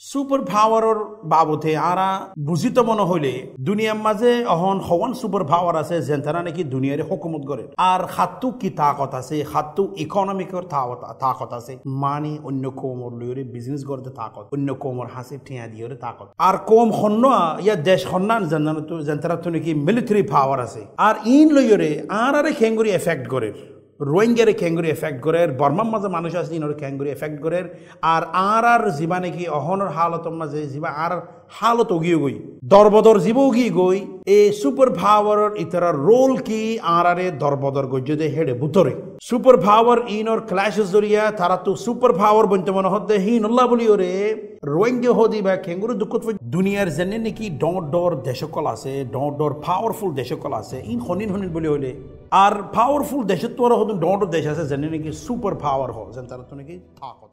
super পাওয়ারের বাবদে আরা বুঝিত মনে হইলে দুনিয়ার মাঝে অহন হওয়ান সুপার পাওয়ার আছে যেন তারা নাকি দুনিয়ার হুকুমত করে আর হাতু কি তাকত আছে হাতু ইকোনমিকের তাকত আছে মানে অন্য কোমর লইরে বিজনেস করতে তাকত অন্য কোমর হাসি ঠিয়া দিয়ে তাকত আর কম হন্য ইয়া দেশ হন্নান যেন তারা তো নাকি মিলিটারি পাওয়ার আছে আর ইন লইরে আর আরে খেঙ্গুরি এফেক্ট করে রোহিঙ্গারে ক্যাঙ্গুরি এফেক্ট করে বর্মার মাঝে মানুষ আছে ইনরে ক্যাঙ্গুরি এফেক্ট করে আর জীবা নাকি অহনের হালতর মাঝে জীবা আর হালত উগিয়ে গই দরবদর জীব উগিয়ে গই এই সুপার পাওয়ারের ইতারা রোল কি আরে দরবদর গই যদি হেডে বুতরে সুপার পাওয়ার ইনর ক্লাশের জরিয়া তারা তো সুপার পাওয়ার বনতে মনে হতে হিনুল্লাহ বলি ওরে রোহিঙ্গা হদি বা ক্যাঙ্গুরি দুঃখ দুনিয়ার জেনে নাকি ডর দেশকল আছে ডর পাওয়ারফুল দেশকল আছে ইন হনিন বলি হইলে আর পাওয়ারফুল দেশের তো হতো ডর দেশ আছে যেন নাকি সুপার পাওয়ার হয় যেন তারা তো নাকি থাকত